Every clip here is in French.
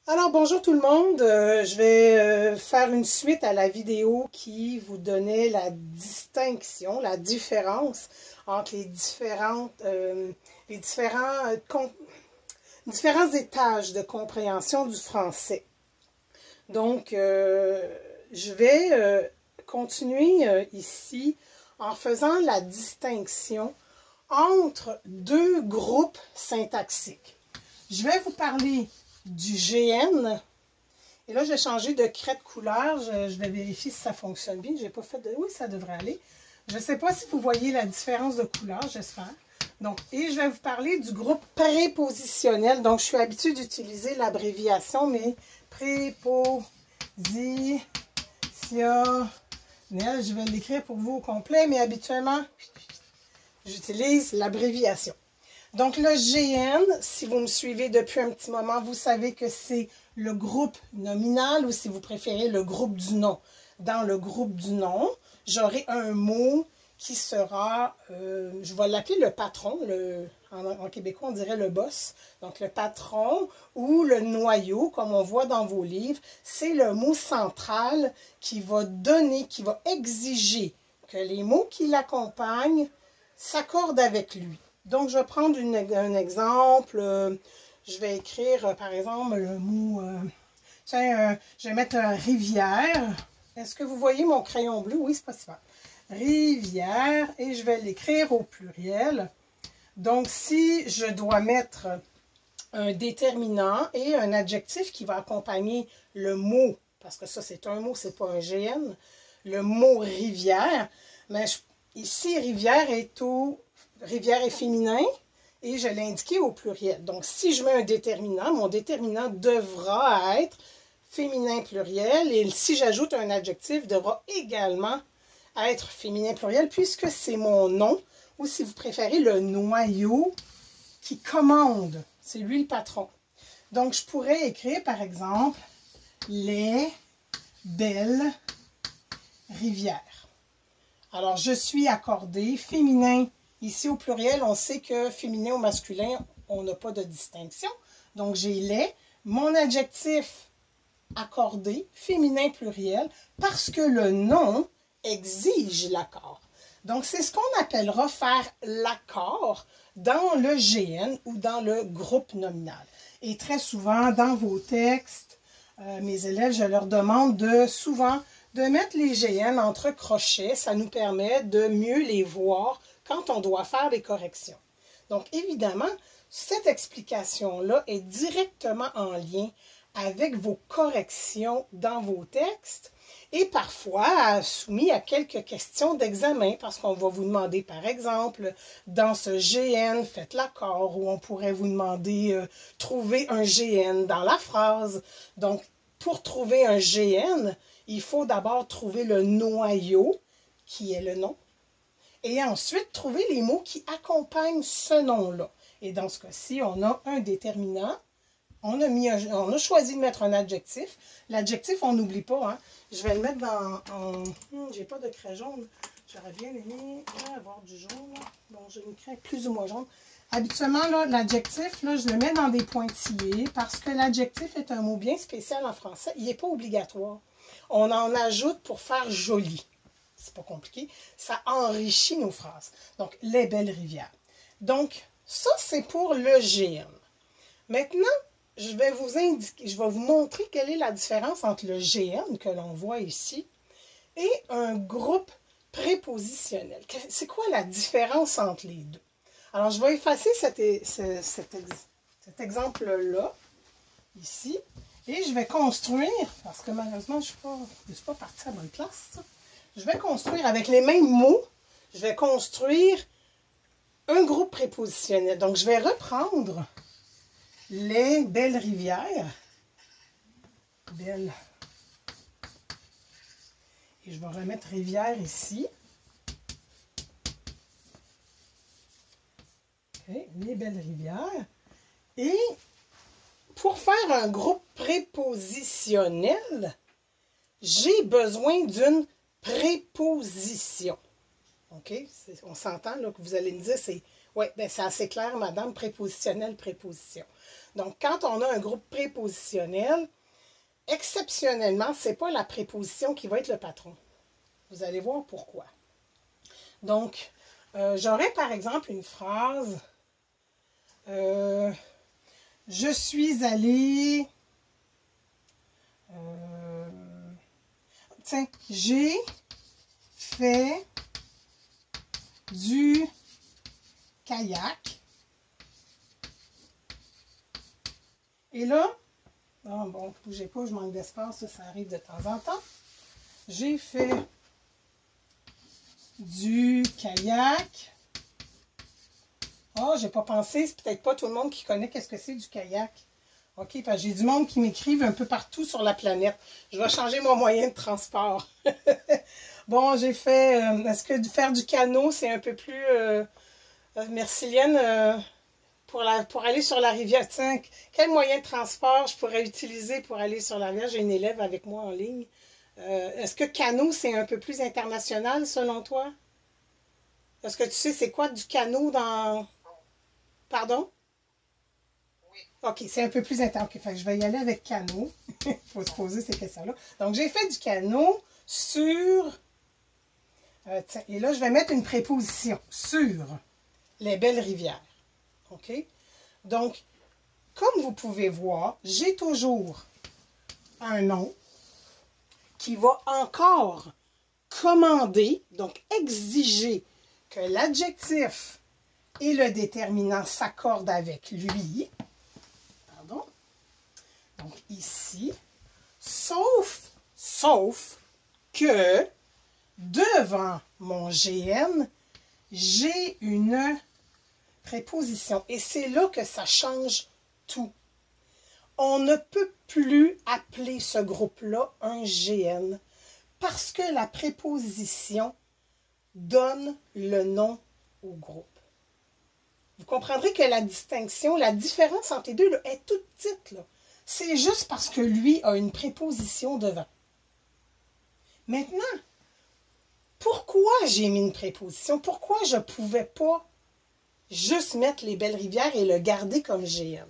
Alors bonjour tout le monde, je vais faire une suite à la vidéo qui vous donnait la distinction, la différence entre les différents étages de compréhension du français. Donc je vais continuer ici en faisant la distinction entre deux groupes syntaxiques. Je vais vous parler du GN. Et là, je vais changer de craie de couleur. Je vais vérifier si ça fonctionne bien. J'ai pas fait de... Oui, ça devrait aller. Je ne sais pas si vous voyez la différence de couleur, j'espère. Donc, et je vais vous parler du groupe prépositionnel. Donc, je suis habituée d'utiliser l'abréviation, mais prépositionnel. Je vais l'écrire pour vous au complet, mais habituellement, j'utilise l'abréviation. Donc, le GN, si vous me suivez depuis un petit moment, vous savez que c'est le groupe nominal ou si vous préférez le groupe du nom. Dans le groupe du nom, j'aurai un mot qui sera, je vais l'appeler le patron, en québécois on dirait le boss. Donc, le patron ou le noyau, comme on voit dans vos livres, c'est le mot central qui va donner, qui va exiger que les mots qui l'accompagnent s'accordent avec lui. Donc, je vais prendre un exemple. Je vais écrire, par exemple, le mot... je vais mettre rivière. Est-ce que vous voyez mon crayon bleu? Oui, c'est pas super. Rivière. Et je vais l'écrire au pluriel. Donc, si je dois mettre un déterminant et un adjectif qui va accompagner le mot, parce que ça, c'est un mot, c'est pas un GN, le mot rivière, mais ici, rivière est féminin et je l'ai indiqué au pluriel. Donc, si je mets un déterminant, mon déterminant devra être féminin pluriel et si j'ajoute un adjectif, devra également être féminin pluriel puisque c'est mon nom ou si vous préférez le noyau qui commande. C'est lui le patron. Donc, je pourrais écrire par exemple les belles rivières. Alors, je suis accordé féminin. Ici, au pluriel, on sait que féminin ou masculin, on n'a pas de distinction. Donc, j'ai les. Mon adjectif accordé, féminin pluriel, parce que le nom exige l'accord. Donc, c'est ce qu'on appellera faire l'accord dans le GN ou dans le groupe nominal. Et très souvent, dans vos textes, mes élèves, je leur demande souvent de mettre les GN entre crochets. Ça nous permet de mieux les voir quand on doit faire des corrections. Donc, évidemment, cette explication-là est directement en lien avec vos corrections dans vos textes et parfois soumis à quelques questions d'examen parce qu'on va vous demander, par exemple, dans ce GN, faites l'accord ou on pourrait vous demander trouver un GN dans la phrase. Donc, pour trouver un GN, il faut d'abord trouver le noyau qui est le nom. Et ensuite, trouver les mots qui accompagnent ce nom-là. Et dans ce cas-ci, on a un déterminant. On a choisi de mettre un adjectif. L'adjectif, on n'oublie pas. Hein? Je vais le mettre j'ai pas de craie jaune. J'aurais bien aimé avoir du jaune. Bon, j'ai une craie plus ou moins jaune. Habituellement, l'adjectif, je le mets dans des pointillés parce que l'adjectif est un mot bien spécial en français. Il n'est pas obligatoire. On en ajoute pour faire joli. C'est pas compliqué, ça enrichit nos phrases. Donc, les belles rivières. Donc, ça, c'est pour le GN. Maintenant, je vais vous montrer quelle est la différence entre le GN que l'on voit ici et un groupe prépositionnel. C'est quoi la différence entre les deux? Alors, je vais effacer cet exemple-là, ici, et je vais construire, parce que malheureusement, je ne suis pas partie à la bonne place, je vais construire avec les mêmes mots, je vais construire un groupe prépositionnel. Donc, je vais reprendre les belles rivières. Belles. Et je vais remettre rivière ici. Okay, les belles rivières. Et pour faire un groupe prépositionnel, j'ai besoin d'une préposition. OK? On s'entend là que vous allez me dire, c'est assez clair, madame, prépositionnel, préposition. Donc, quand on a un groupe prépositionnel, exceptionnellement, ce n'est pas la préposition qui va être le patron. Vous allez voir pourquoi. Donc, j'aurais par exemple une phrase je suis allée. Tiens, j'ai fait du kayak. Et là, oh bon, bougez pas, je manque d'espace, ça arrive de temps en temps. J'ai fait du kayak. Oh, j'ai pas pensé, c'est peut-être pas tout le monde qui connaît qu'est-ce que c'est du kayak. OK, parce que j'ai du monde qui m'écrivent un peu partout sur la planète. Je vais changer mon moyen de transport. Bon, j'ai fait... est-ce que faire du canot, c'est un peu plus... merci Liane, pour aller sur la rivière. Tiens, quel moyen de transport je pourrais utiliser pour aller sur la rivière? J'ai une élève avec moi en ligne. Est-ce que canot, c'est un peu plus international selon toi? Est-ce que tu sais c'est quoi du canot dans... Pardon? OK, c'est un peu plus intense. OK, fait que je vais y aller avec canot. Il faut se poser ces questions-là. Donc, j'ai fait du canot sur... tiens, et là, je vais mettre une préposition. Sur les belles rivières. OK? Donc, comme vous pouvez voir, j'ai toujours un nom qui va encore commander, donc exiger que l'adjectif et le déterminant s'accordent avec lui. Donc, ici, sauf que devant mon GN, j'ai une préposition. Et c'est là que ça change tout. On ne peut plus appeler ce groupe-là un GN parce que la préposition donne le nom au groupe. Vous comprendrez que la distinction, la différence entre les deux là, est toute petite. C'est juste parce que lui a une préposition devant. Maintenant, pourquoi j'ai mis une préposition? Pourquoi je ne pouvais pas juste mettre les belles rivières et le garder comme GN?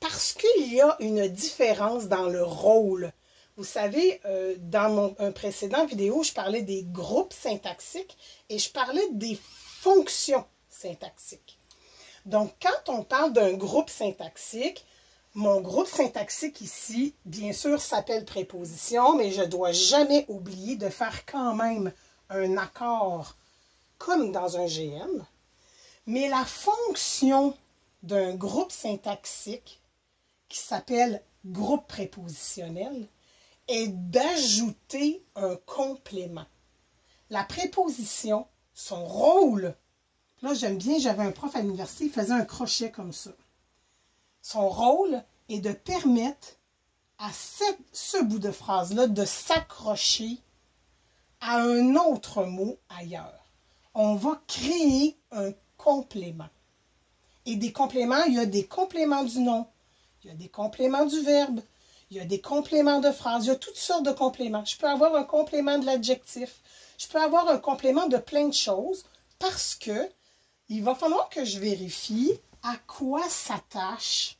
Parce qu'il y a une différence dans le rôle. Vous savez, dans un précédent vidéo, je parlais des groupes syntaxiques et je parlais des fonctions syntaxiques. Donc, quand on parle d'un groupe syntaxique, mon groupe syntaxique ici, bien sûr, s'appelle préposition, mais je ne dois jamais oublier de faire quand même un accord comme dans un GN. Mais la fonction d'un groupe syntaxique qui s'appelle groupe prépositionnel est d'ajouter un complément. La préposition, son rôle, là j'aime bien, j'avais un prof à l'université, il faisait un crochet comme ça. Son rôle est de permettre à ce bout de phrase-là de s'accrocher à un autre mot ailleurs. On va créer un complément. Et des compléments, il y a des compléments du nom, il y a des compléments du verbe, il y a des compléments de phrase, il y a toutes sortes de compléments. Je peux avoir un complément de l'adjectif, je peux avoir un complément de plein de choses parce que il va falloir que je vérifie à quoi s'attache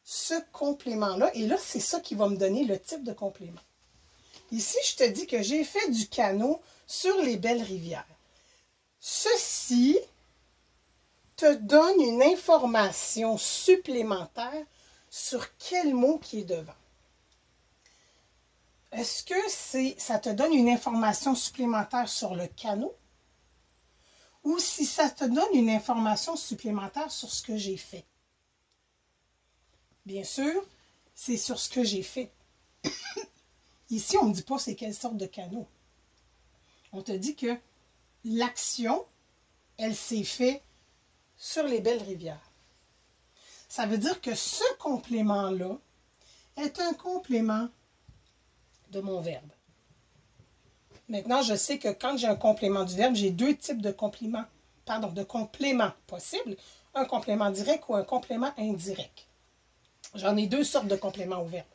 ce complément-là. Et là, c'est ça qui va me donner le type de complément. Ici, je te dis que j'ai fait du canot sur les belles rivières. Ceci te donne une information supplémentaire sur quel mot qui est devant. Est-ce que ça te donne une information supplémentaire sur le canot? Ou si ça te donne une information supplémentaire sur ce que j'ai fait? Bien sûr, c'est sur ce que j'ai fait. Ici, on ne me dit pas c'est quelle sorte de canot. On te dit que l'action, elle s'est faite sur les belles rivières. Ça veut dire que ce complément-là est un complément de mon verbe. Maintenant, je sais que quand j'ai un complément du verbe, j'ai deux types de compléments possibles. Un complément direct ou un complément indirect. J'en ai deux sortes de compléments au verbe.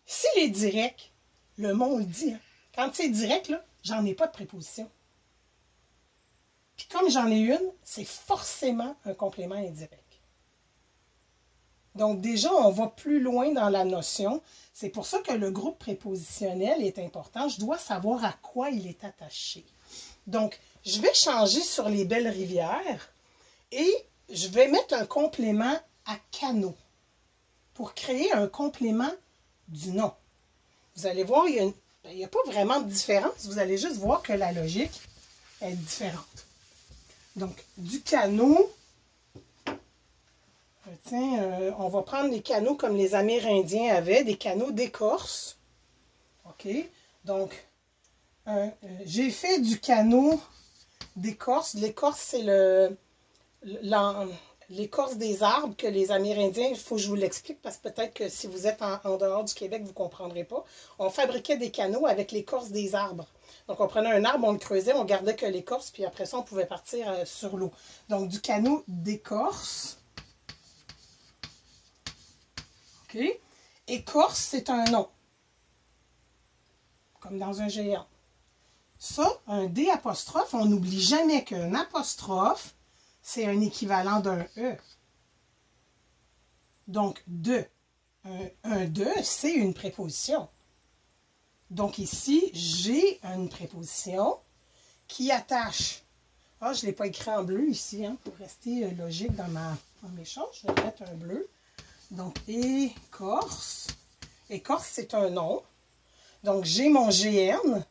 S'il est direct, le mot on le dit. Hein. Quand c'est direct, j'en ai pas de préposition. Puis comme j'en ai une, c'est forcément un complément indirect. Donc, déjà, on va plus loin dans la notion. C'est pour ça que le groupe prépositionnel est important. Je dois savoir à quoi il est attaché. Donc, je vais changer sur les belles rivières et je vais mettre un complément à canot pour créer un complément du nom. Vous allez voir, il n'y a pas vraiment de différence. Vous allez juste voir que la logique est différente. Donc, du canot, tiens, on va prendre les canots comme les Amérindiens avaient, des canots d'écorce. OK? Donc, j'ai fait du canot d'écorce. L'écorce, c'est l'écorce des arbres que les Amérindiens, il faut que je vous l'explique parce que peut-être que si vous êtes en dehors du Québec, vous ne comprendrez pas. On fabriquait des canots avec l'écorce des arbres. Donc, on prenait un arbre, on le creusait, on gardait que l'écorce, puis après ça, on pouvait partir sur l'eau. Donc, du canot d'écorce. OK? Écorce, c'est un nom. Comme dans un géant. Ça, un D apostrophe, on n'oublie jamais qu'un apostrophe, c'est un équivalent d'un E. Donc, de. Un de, c'est une préposition. Donc, ici, j'ai une préposition qui attache. Ah, je ne l'ai pas écrit en bleu ici, hein, pour rester logique dans mes choses. Je vais mettre un bleu. Donc, écorce. Écorce, c'est un nom. Donc, j'ai mon GN,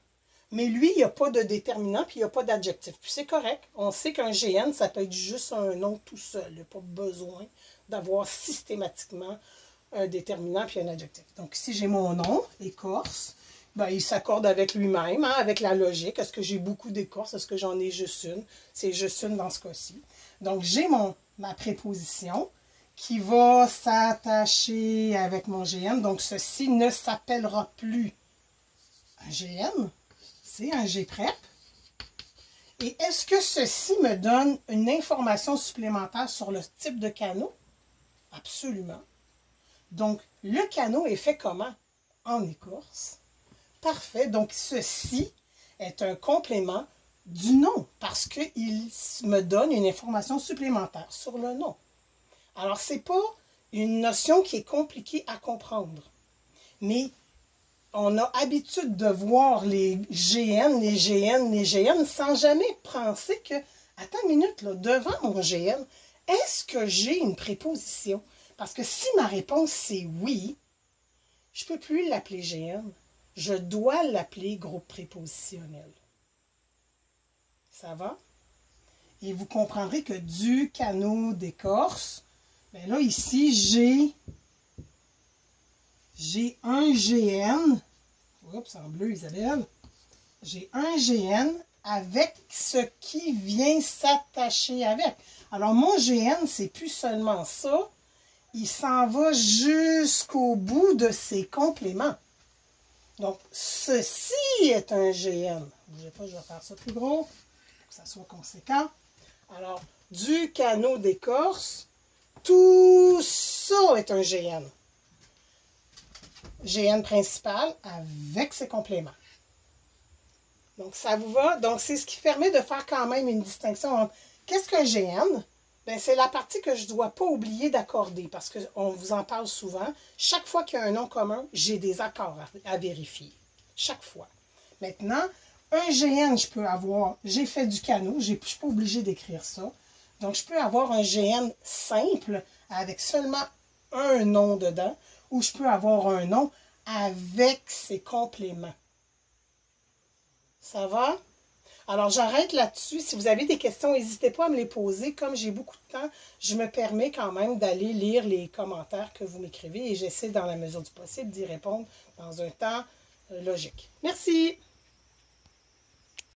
mais lui, il n'y a pas de déterminant, puis il n'y a pas d'adjectif. Puis c'est correct. On sait qu'un GN, ça peut être juste un nom tout seul. Il n'y a pas besoin d'avoir systématiquement un déterminant puis un adjectif. Donc, ici, j'ai mon nom, écorce. Ben, il s'accorde avec lui-même, hein, avec la logique. Est-ce que j'ai beaucoup d'écorce? Est-ce que j'en ai juste une? C'est juste une dans ce cas-ci. Donc, j'ai ma préposition qui va s'attacher avec mon GN. Donc, ceci ne s'appellera plus un GN, c'est un G-prep. Et est-ce que ceci me donne une information supplémentaire sur le type de canot? Absolument. Donc, le canot est fait comment? En écorce. Parfait. Donc, ceci est un complément du nom parce qu'il me donne une information supplémentaire sur le nom. Alors, ce n'est pas une notion qui est compliquée à comprendre, mais on a habitude de voir les GN, les GN, les GN sans jamais penser que, attends une minute, là, devant mon GN, est-ce que j'ai une préposition? Parce que si ma réponse c'est oui, je ne peux plus l'appeler GN. Je dois l'appeler groupe prépositionnel. Ça va? Et vous comprendrez que du canot d'écorce, bien là, ici, j'ai un GN. Oups, en bleu, Isabelle. J'ai un GN avec ce qui vient s'attacher avec. Alors, mon GN, c'est plus seulement ça. Il s'en va jusqu'au bout de ses compléments. Donc, ceci est un GN. Ne bougez pas, je vais faire ça plus gros pour que ça soit conséquent. Alors, du canot d'écorce, tout ça est un GN. GN principal avec ses compléments. Donc, ça vous va? Donc, c'est ce qui permet de faire quand même une distinction entre qu'est-ce qu'un GN? Bien, c'est la partie que je ne dois pas oublier d'accorder parce qu'on vous en parle souvent. Chaque fois qu'il y a un nom commun, j'ai des accords à vérifier. Chaque fois. Maintenant, un GN, je peux avoir, j'ai fait du canot, je ne suis pas obligée d'écrire ça. Donc, je peux avoir un GN simple avec seulement un nom dedans ou je peux avoir un nom avec ses compléments. Ça va? Alors, j'arrête là-dessus. Si vous avez des questions, n'hésitez pas à me les poser. Comme j'ai beaucoup de temps, je me permets quand même d'aller lire les commentaires que vous m'écrivez et j'essaie dans la mesure du possible d'y répondre dans un temps logique. Merci!